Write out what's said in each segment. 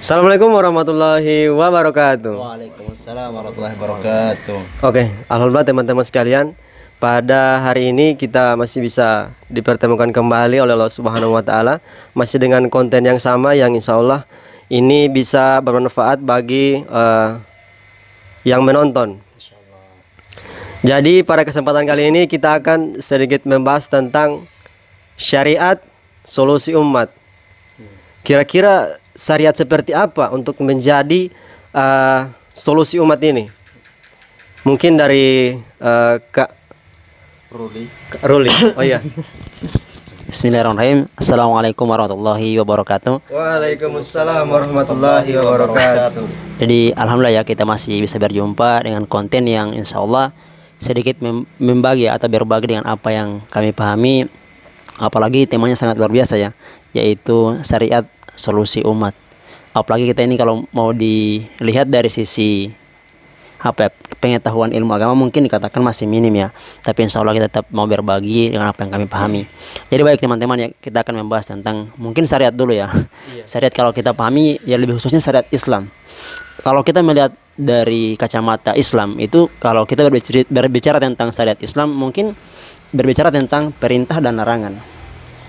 Assalamualaikum warahmatullahi wabarakatuh. Waalaikumsalam warahmatullahi wabarakatuh. Oke, alhamdulillah teman-teman sekalian, pada hari ini kita masih bisa dipertemukan kembali oleh Allah Subhanahu wa taala, masih dengan konten yang sama yang insya Allah ini bisa bermanfaat bagi yang menonton. Jadi pada kesempatan kali ini kita akan sedikit membahas tentang syariat solusi umat. Kira-kira syariat seperti apa untuk menjadi solusi umat ini? Mungkin dari Kak Ruli. Oh iya. Bismillahirrahmanirrahim. Assalamualaikum warahmatullahi wabarakatuh. Waalaikumsalam warahmatullahi wabarakatuh. Jadi alhamdulillah ya, kita masih bisa berjumpa dengan konten yang insya Allah sedikit membagi atau berbagi dengan apa yang kami pahami. Apalagi temanya sangat luar biasa ya, yaitu syariat solusi umat. Apalagi kita ini kalau mau dilihat dari sisi pengetahuan ilmu agama mungkin dikatakan masih minim ya, tapi insya Allah kita tetap mau berbagi dengan apa yang kami pahami. Jadi baik teman-teman ya, kita akan membahas tentang mungkin syariat dulu ya. Syariat kalau kita pahami ya, lebih khususnya syariat Islam. Kalau kita melihat dari kacamata Islam itu, kalau kita berbicara tentang syariat Islam, mungkin berbicara tentang perintah dan larangan,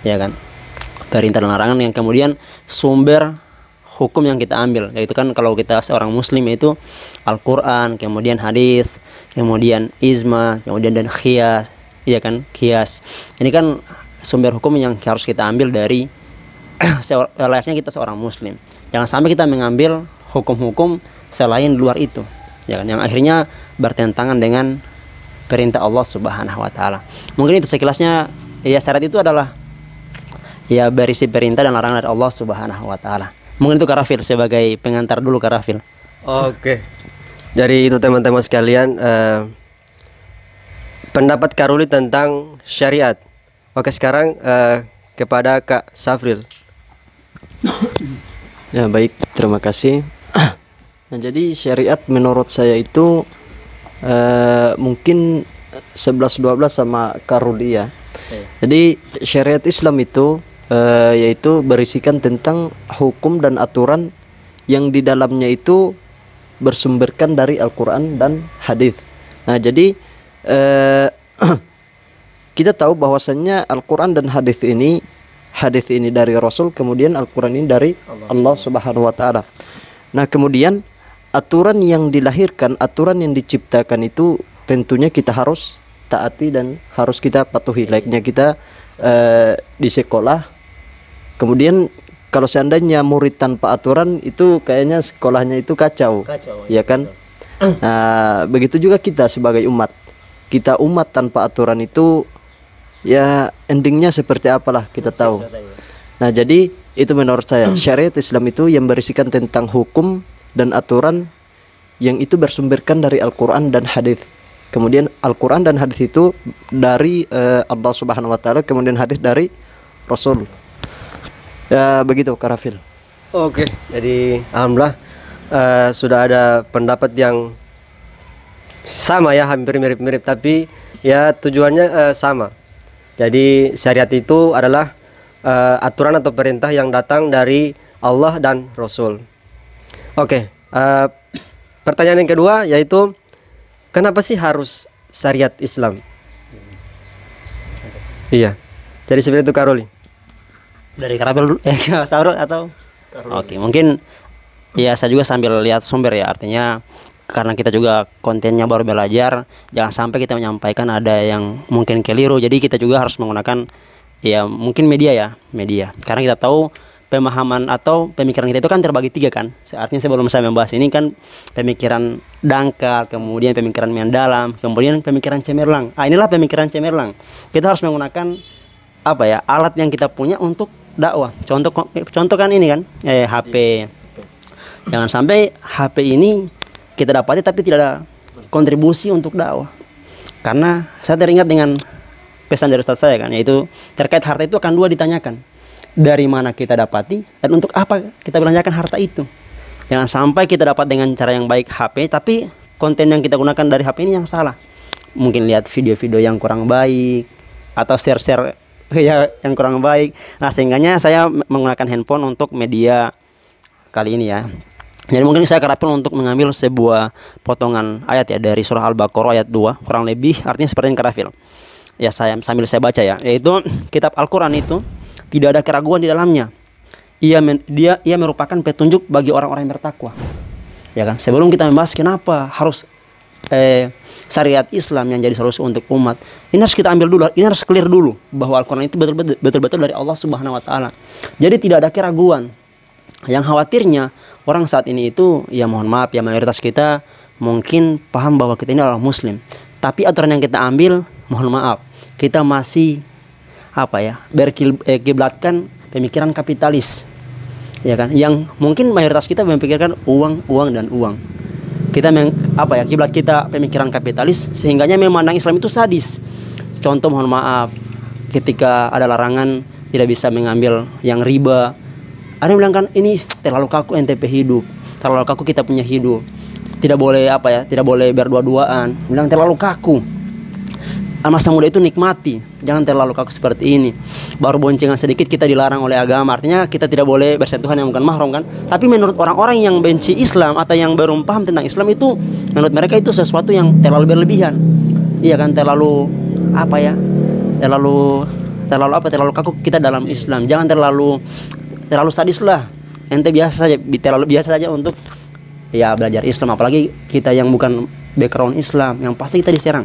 ya kan? Perintah dan larangan yang kemudian sumber hukum yang kita ambil, yaitu kan kalau kita seorang muslim itu Al-Quran, kemudian hadis, kemudian ijma, kemudian dan qiyas, iya kan, qiyas. Ini kan sumber hukum yang harus kita ambil dari layaknya kita seorang muslim. Jangan sampai kita mengambil hukum-hukum selain luar itu, ya kan, yang akhirnya bertentangan dengan perintah Allah Subhanahu wa taala. Mungkin itu sekilasnya ya, syariat itu adalah ya berisi perintah dan larangan dari Allah Subhanahu wa taala. Mungkin itu Karafil sebagai pengantar dulu, Karafil. Oke. Jadi itu teman-teman sekalian, pendapat Karuli tentang syariat. Oke, sekarang kepada Kak Safril. Ya baik, terima kasih. Nah, jadi syariat menurut saya itu mungkin 11-12 sama Karuli ya. Jadi syariat Islam itu yaitu berisikan tentang hukum dan aturan yang di dalamnya itu bersumberkan dari Al-Quran dan hadis. Nah, jadi kita tahu bahwasannya Al-Quran dan hadis ini dari Rasul, kemudian Al-Quran ini dari Allah Subhanahu wa taala. Nah, kemudian aturan yang dilahirkan, aturan yang diciptakan itu tentunya kita harus taati dan harus kita patuhi. Layaknya kita di sekolah, kemudian kalau seandainya murid tanpa aturan itu kayaknya sekolahnya itu kacau ya kan. Nah, begitu juga kita sebagai umat. Kita umat tanpa aturan itu ya endingnya seperti apalah kita tahu. Nah, jadi itu menurut saya syariat Islam itu yang berisikan tentang hukum dan aturan yang itu bersumberkan dari Al-Quran dan hadis. Kemudian Al-Quran dan hadis itu dari Allah Subhanahu wa taala, kemudian hadis dari Rasul. Ya begitu, Karafil. Oke, jadi alhamdulillah sudah ada pendapat yang sama ya, hampir mirip-mirip, tapi ya tujuannya sama. Jadi syariat itu adalah aturan atau perintah yang datang dari Allah dan Rasul. Oke, pertanyaan yang kedua yaitu kenapa sih harus syariat Islam? Iya, jadi seperti itu Karoli. Dari Karafil dulu, Saurul atau? Oke, mungkin ya saya juga sambil lihat sumber ya, artinya karena kita juga kontennya baru belajar, jangan sampai kita menyampaikan ada yang mungkin keliru. Jadi kita juga harus menggunakan ya mungkin media. Karena kita tahu pemahaman atau pemikiran kita itu kan terbagi 3 kan. Artinya sebelum saya membahas ini kan pemikiran dangkal, kemudian pemikiran mendalam, kemudian pemikiran cemerlang. Inilah pemikiran cemerlang. Kita harus menggunakan alat yang kita punya untuk dakwah. Contoh kan ini kan HP. Jangan sampai HP ini kita dapati tapi tidak ada kontribusi untuk dakwah. Karena saya teringat dengan pesan dari Ustaz saya kan, yaitu terkait harta itu akan 2 ditanyakan. Dari mana kita dapati dan untuk apa kita belanjakan harta itu. Jangan sampai kita dapat dengan cara yang baik HP, tapi konten yang kita gunakan dari HP ini yang salah. Mungkin lihat video-video yang kurang baik atau share-share ya yang kurang baik. Nah, sehingganya saya menggunakan handphone untuk media kali ini ya. Jadi mungkin saya kerapil untuk mengambil sebuah potongan ayat ya dari surah Al-Baqarah ayat 2, kurang lebih artinya seperti yang kerapil. Ya sambil saya baca ya, yaitu kitab Al-Qur'an itu tidak ada keraguan di dalamnya. Ia merupakan petunjuk bagi orang-orang yang bertakwa. Ya kan? Sebelum kita membahas kenapa harus syariat Islam yang jadi solusi untuk umat, ini harus kita ambil dulu, ini harus clear dulu bahwa Al-Qur'an itu betul-betul dari Allah Subhanahu wa taala. Jadi tidak ada keraguan. Yang khawatirnya orang saat ini itu, ya mohon maaf ya, mayoritas kita mungkin paham bahwa kita ini adalah muslim, tapi aturan yang kita ambil, mohon maaf, kita masih berkiblatkan pemikiran kapitalis, ya kan, yang mungkin mayoritas kita memikirkan uang dan uang. Kita kiblat kita pemikiran kapitalis, sehingganya memandang Islam itu sadis. Contoh, mohon maaf, ketika ada larangan tidak bisa mengambil yang riba, ada yang bilang kan ini terlalu kaku NTP hidup, terlalu kaku kita punya hidup, tidak boleh tidak boleh berdua-duaan, bilang terlalu kaku. Masa muda itu nikmati, jangan terlalu kaku seperti ini. Baru boncengan sedikit kita dilarang oleh agama, artinya kita tidak boleh bersentuhan yang bukan mahram kan. Tapi menurut orang-orang yang benci Islam atau yang baru paham tentang Islam itu, menurut mereka itu sesuatu yang terlalu berlebihan. Iya kan, terlalu kaku kita dalam Islam. Jangan terlalu sadis lah. Ente terlalu biasa saja untuk ya belajar Islam, apalagi kita yang bukan background Islam, yang pasti kita diserang.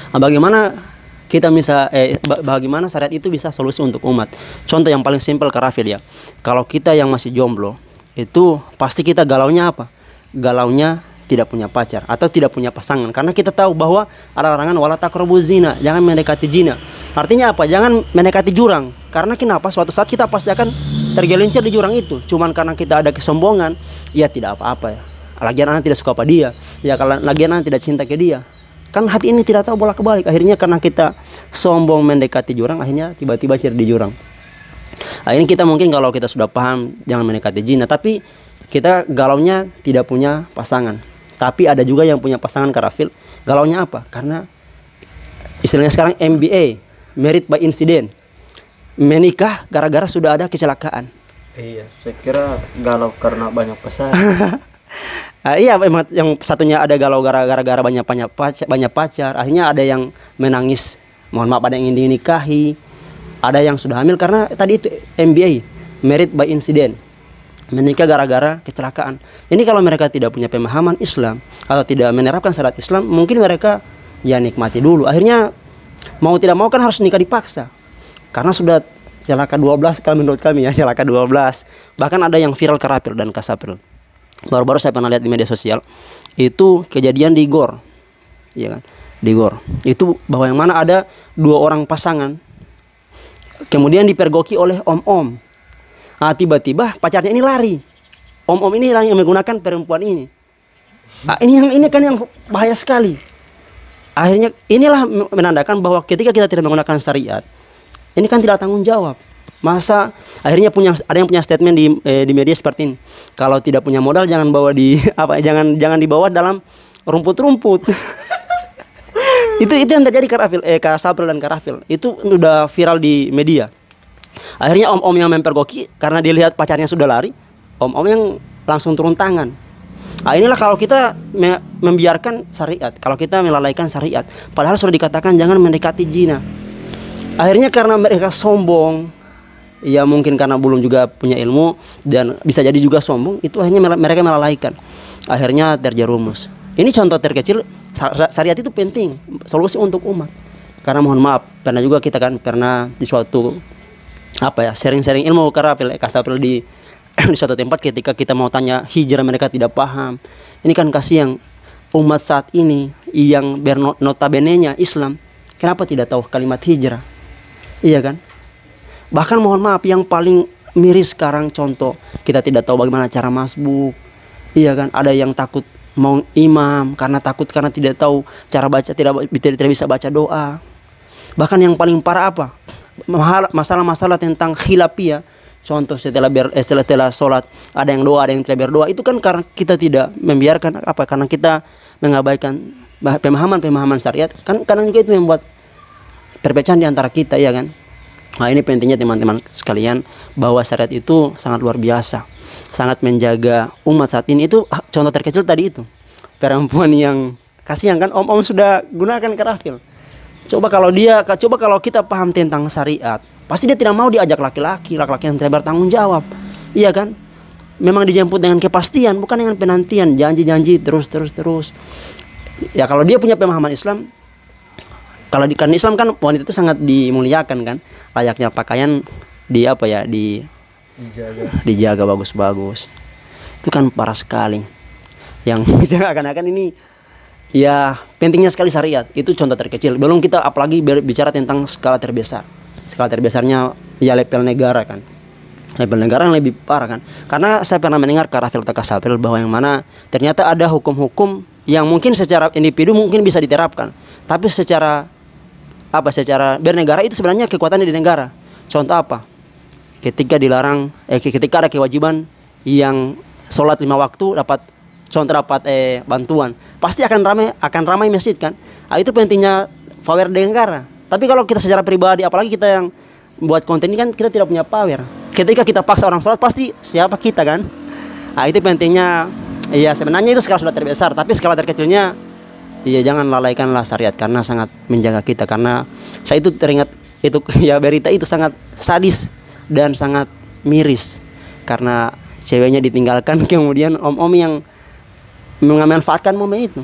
Bagaimana syariat itu bisa solusi untuk umat? Contoh yang paling simpel Karafil ya. Kalau kita yang masih jomblo, itu pasti kita galaunya apa? Galaunya tidak punya pacar atau tidak punya pasangan, karena kita tahu bahwa ada larangan wala taqrabuz zina, jangan mendekati zina. Artinya apa? Jangan mendekati jurang. Karena kenapa? Suatu saat kita pasti akan tergelincir di jurang itu. Cuman karena kita ada kesombongan, ya tidak apa-apa ya. Lagian anak tidak suka pada dia. Ya kalau lagian anak tidak cinta ke dia. Kan hati ini tidak tahu bolak-balik. Akhirnya karena kita sombong mendekati jurang, akhirnya tiba-tiba di jurang. Nah, ini kita mungkin kalau kita sudah paham jangan mendekati zina, tapi kita galaunya tidak punya pasangan. Tapi ada juga yang punya pasangan Karafil. Galaunya apa? Karena istilahnya sekarang MBA, married by incident. Menikah gara-gara sudah ada kecelakaan. Iya, saya kira galau karena banyak pasangan. Iya, yang satunya ada galau gara-gara banyak pacar. Akhirnya ada yang menangis, mohon maaf, ada yang ingin dinikahi, ada yang sudah hamil karena tadi itu MBA, married by incident, menikah gara-gara kecelakaan. Ini kalau mereka tidak punya pemahaman Islam atau tidak menerapkan syariat Islam, mungkin mereka ya nikmati dulu. Akhirnya mau tidak mau kan harus nikah dipaksa. Karena sudah celaka 12 kalau menurut kami ya, celaka 12. Bahkan ada yang viral Karafil dan Kasapil. Baru-baru saya pernah lihat di media sosial, itu kejadian di Gor, ya kan, di Gor. Itu bahwa yang mana ada 2 orang pasangan, kemudian dipergoki oleh om-om. Tiba-tiba pacarnya ini lari, om-om ini yang menggunakan perempuan ini. Ini kan yang bahaya sekali. Akhirnya inilah menandakan bahwa ketika kita tidak menggunakan syariat, ini kan tidak tanggung jawab. Masa akhirnya ada yang punya statement di media seperti ini. Kalau tidak punya modal jangan bawa jangan dibawa dalam rumput-rumput. itu yang terjadi Kasapil dan Karafil. Itu udah viral di media. Akhirnya om-om yang mempergoki karena dilihat pacarnya sudah lari, om-om yang langsung turun tangan. Inilah kalau kita membiarkan syariat, kalau kita melalaikan syariat, padahal sudah dikatakan jangan mendekati zina. Akhirnya karena mereka sombong, ya mungkin karena belum juga punya ilmu dan bisa jadi juga sombong, itu akhirnya mereka melalaikan. Akhirnya terjerumus. Ini contoh terkecil, syariat itu penting, solusi untuk umat. Karena mohon maaf, pernah juga kita kan pernah di suatu sharing-sharing ilmu Karafil, Kasapil di suatu tempat, ketika kita mau tanya hijrah mereka tidak paham. Ini kan kasihan umat saat ini yang bernotabenenya Islam, kenapa tidak tahu kalimat hijrah? Iya kan? Bahkan mohon maaf, yang paling miris sekarang contoh, kita tidak tahu bagaimana cara masbuk. Iya kan, ada yang takut mau imam karena tidak tahu cara baca, tidak bisa baca doa. Bahkan yang paling parah apa? Masalah-masalah tentang khilafiyah. Contoh setelah sholat ada yang doa, ada yang tidak berdoa. Itu kan karena kita tidak membiarkan karena kita mengabaikan pemahaman syariat. Kan kadang juga itu membuat perpecahan di antara kita, ya kan? Nah, ini pentingnya teman-teman sekalian bahwa syariat itu sangat luar biasa. sangat menjaga umat saat ini. Itu contoh terkecil tadi itu, perempuan yang kasihan kan, om sudah gunakan kerafil. Coba kalau kita paham tentang syariat, pasti dia tidak mau diajak laki-laki yang tidak bertanggung jawab, iya kan? Memang dijemput dengan kepastian, bukan dengan penantian, janji-janji terus. Ya kalau dia punya pemahaman Islam, kalau di kan Islam kan wanita itu sangat dimuliakan kan, layaknya pakaian dijaga bagus-bagus. Itu kan parah sekali. Yang akan-akan ini ya pentingnya sekali syariat. Itu contoh terkecil. Belum kita apalagi bicara tentang skala terbesar. Skala terbesarnya ya level negara kan. Level negara yang lebih parah kan. Karena saya pernah mendengar karafil takasafil bahwa yang mana ternyata ada hukum-hukum yang mungkin secara individu mungkin bisa diterapkan, tapi secara bernegara itu sebenarnya kekuatannya di negara. Contoh apa? Ketika ketika ada kewajiban yang sholat 5 waktu dapat bantuan, pasti akan ramai masjid kan. Itu pentingnya power di negara. Tapi kalau kita secara pribadi, apalagi kita yang buat konten ini kan, kita tidak punya power. Ketika kita paksa orang sholat, pasti siapa kita kan. Itu pentingnya. Iya, sebenarnya itu skala sudah terbesar, tapi skala terkecilnya iya jangan lalaikanlah syariat, karena sangat menjaga kita. Karena saya itu teringat itu ya, berita itu sangat sadis dan sangat miris, karena ceweknya ditinggalkan, kemudian om-om yang memanfaatkan momen itu.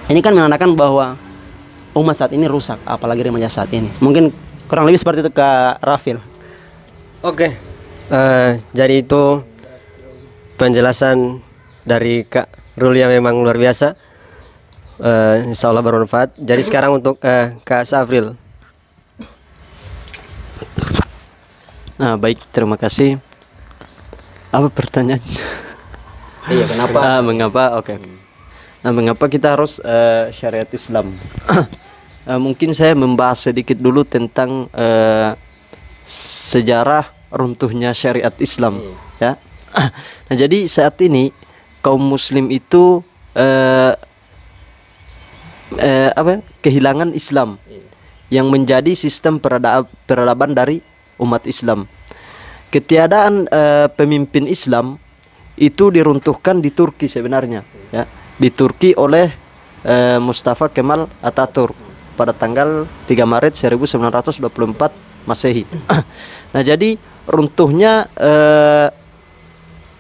Ini kan menandakan bahwa umat saat ini rusak, apalagi remaja saat ini. Mungkin kurang lebih seperti itu Kak Rafil. Oke. Jadi itu penjelasan dari Kak Ruli yang memang luar biasa. Insya Allah bermanfaat. Jadi sekarang untuk Kak Safril. Nah, baik, terima kasih. Apa pertanyaannya? Iya, kenapa? Mengapa? Oke. Nah, mengapa kita harus syariat Islam? Mungkin saya membahas sedikit dulu tentang sejarah runtuhnya syariat Islam, ya. Nah, jadi saat ini kaum Muslim itu kehilangan Islam yang menjadi sistem peradaban dari umat Islam. Ketiadaan pemimpin Islam itu diruntuhkan di Turki sebenarnya, ya, di Turki oleh Mustafa Kemal Atatürk pada tanggal 3 Maret 1924 Masehi. Nah, jadi runtuhnya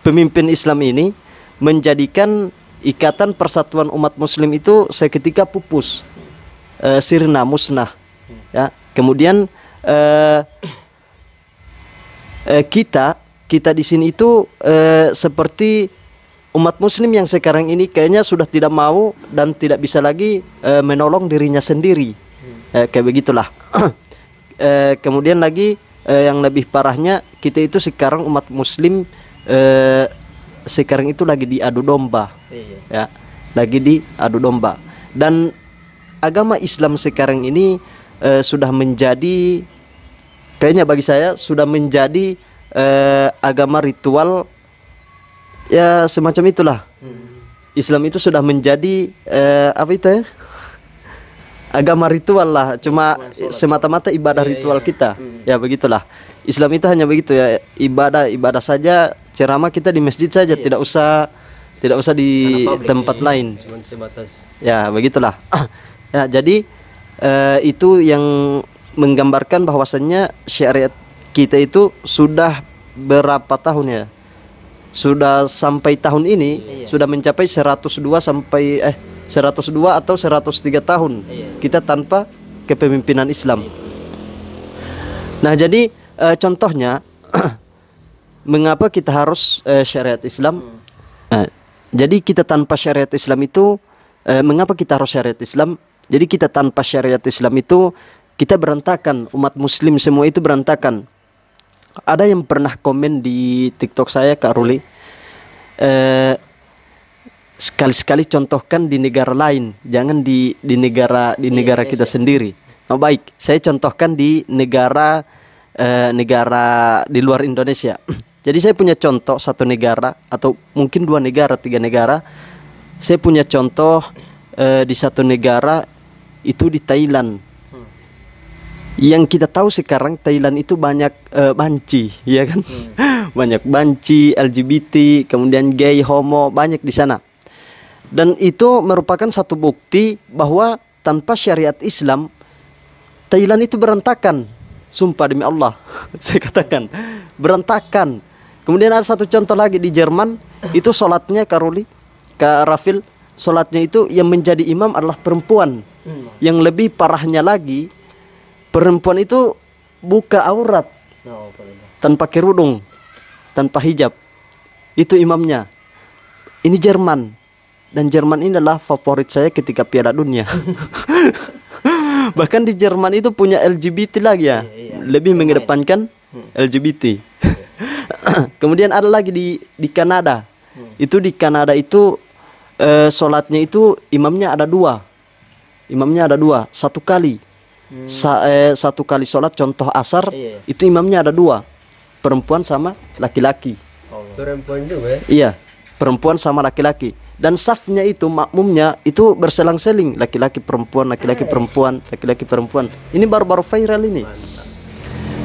pemimpin Islam ini menjadikan ikatan persatuan umat Muslim itu seketika pupus, sirna, musnah, ya. Kemudian kita di sini itu seperti umat Muslim yang sekarang ini kayaknya sudah tidak mau dan tidak bisa lagi menolong dirinya sendiri, kayak begitulah. Kemudian lagi yang lebih parahnya, kita itu sekarang umat Muslim sekarang itu lagi diadu domba, ya, lagi diadu domba. Dan agama Islam sekarang ini sudah menjadi, kayaknya bagi saya sudah menjadi agama ritual, ya semacam itulah. Islam itu sudah menjadi apa itu ya, agama ritual lah, cuma semata-mata ibadah ritual kita, ya begitulah. Islam itu hanya begitu ya, ibadah saja, ceramah kita di masjid saja, tidak usah di tempat lain, cuman sebatas, ya begitulah. Ya, jadi itu yang menggambarkan bahwasannya syariat kita itu sudah berapa tahun ya? Sudah sampai tahun ini sudah mencapai 102 atau 103 tahun kita tanpa kepemimpinan Islam. Nah, jadi contohnya mengapa kita harus syariat Islam? Jadi kita tanpa syariat Islam itu mengapa kita harus syariat Islam? Jadi kita tanpa syariat Islam itu kita berantakan, umat Muslim semua itu berantakan. Ada yang pernah komen di TikTok saya, Kak Ruli, sekali-sekali contohkan di negara lain, jangan di negara kita sendiri. Oh, baik, saya contohkan di negara di luar Indonesia. Jadi saya punya contoh satu negara, atau mungkin 2 negara, 3 negara. Saya punya contoh di satu negara itu di Thailand. Yang kita tahu sekarang Thailand itu banyak banci, ya kan? Banyak banci, LGBT, kemudian gay, homo, banyak di sana. Dan itu merupakan satu bukti bahwa tanpa syariat Islam Thailand itu berantakan. Sumpah demi Allah, saya katakan berantakan. Kemudian ada satu contoh lagi di Jerman, itu sholatnya Kak Rafil, sholatnya itu yang menjadi imam adalah perempuan. Yang lebih parahnya lagi, perempuan itu buka aurat tanpa kerudung, tanpa hijab. Itu imamnya. Ini Jerman. Dan Jerman ini adalah favorit saya ketika Piala Dunia. Bahkan di Jerman itu punya LGBT lagi ya. Lebih mengedepankan LGBT. Kemudian ada lagi di Kanada. Itu di Kanada itu sholatnya itu imamnya ada dua. Imamnya ada dua. Satu kali. Satu kali sholat contoh asar itu imamnya ada dua. Perempuan sama laki-laki. Perempuan juga ya? Iya, perempuan sama laki-laki. Dan safnya itu, makmumnya itu berselang-seling, laki-laki perempuan, laki-laki perempuan, laki-laki perempuan. Ini baru-baru viral ini.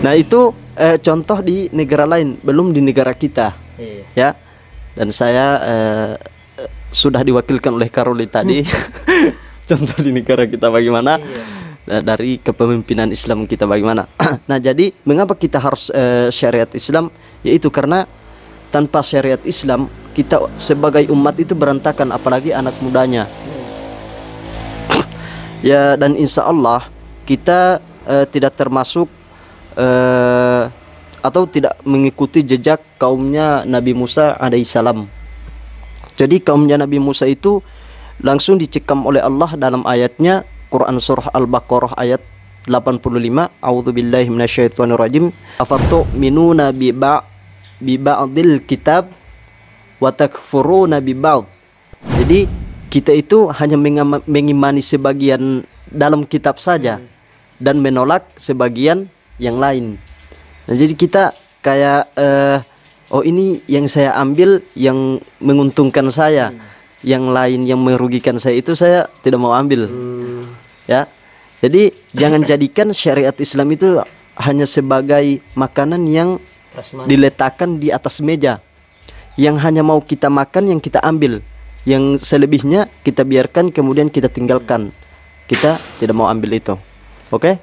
Nah itu contoh di negara lain, belum di negara kita, ya. Dan saya sudah diwakilkan oleh Karoli tadi. Contoh di negara kita bagaimana, dari kepemimpinan Islam kita bagaimana. Nah jadi mengapa kita harus syariat Islam? Yaitu karena tanpa syariat Islam kita sebagai umat itu berantakan, apalagi anak mudanya. Ya, dan insya Allah kita tidak termasuk atau tidak mengikuti jejak kaumnya Nabi Musa alaihissalam. Jadi kaumnya Nabi Musa itu langsung dicekam oleh Allah dalam ayatnya, Quran surah Al-Baqarah ayat 85, A'udzubillahi minasyaitonirrajim, afatu'minuna biba'dil kitab wa takfuruna biba'd. Jadi kita itu hanya mengimani sebagian dalam kitab saja dan menolak sebagian yang lain. Nah, jadi kita kayak oh ini yang saya ambil yang menguntungkan saya, yang lain yang merugikan saya itu saya tidak mau ambil. Ya. Jadi jangan jadikan syariat Islam itu hanya sebagai makanan yang diletakkan di atas meja, yang hanya mau kita makan, yang kita ambil, yang selebihnya kita biarkan kemudian kita tinggalkan. Kita tidak mau ambil itu. Oke?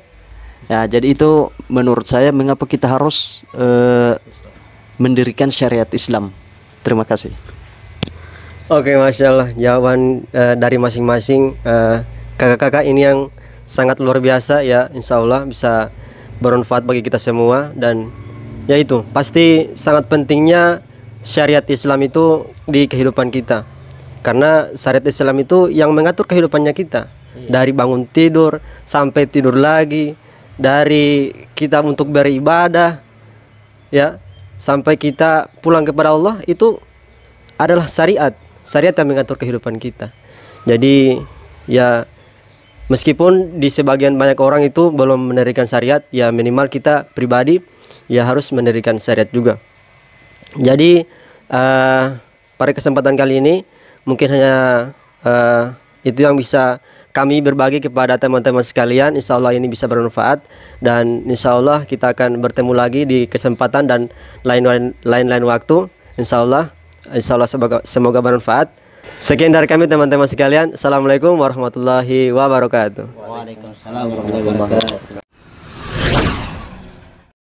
Ya, jadi itu menurut saya mengapa kita harus mendirikan syariat Islam. Terima kasih. Oke, Masya Allah, jawaban dari masing-masing kakak-kakak ini yang sangat luar biasa ya. Insya Allah bisa bermanfaat bagi kita semua. Dan ya itu pasti sangat pentingnya syariat Islam itu di kehidupan kita, karena syariat Islam itu yang mengatur kehidupannya kita, dari bangun tidur sampai tidur lagi, dari kita untuk beribadah ya sampai kita pulang kepada Allah, itu adalah syariat yang mengatur kehidupan kita. Jadi ya meskipun di sebagian banyak orang itu belum mendirikan syariat, ya minimal kita pribadi ya harus mendirikan syariat juga. Jadi pada kesempatan kali ini mungkin hanya itu yang bisa kami berbagi kepada teman-teman sekalian. Insya Allah ini bisa bermanfaat, dan insya Allah kita akan bertemu lagi di kesempatan dan lain-lain waktu. Insya Allah semoga bermanfaat. Sekian dari kami teman-teman sekalian. Assalamualaikum warahmatullahi wabarakatuh. Waalaikumsalam warahmatullahi wabarakatuh.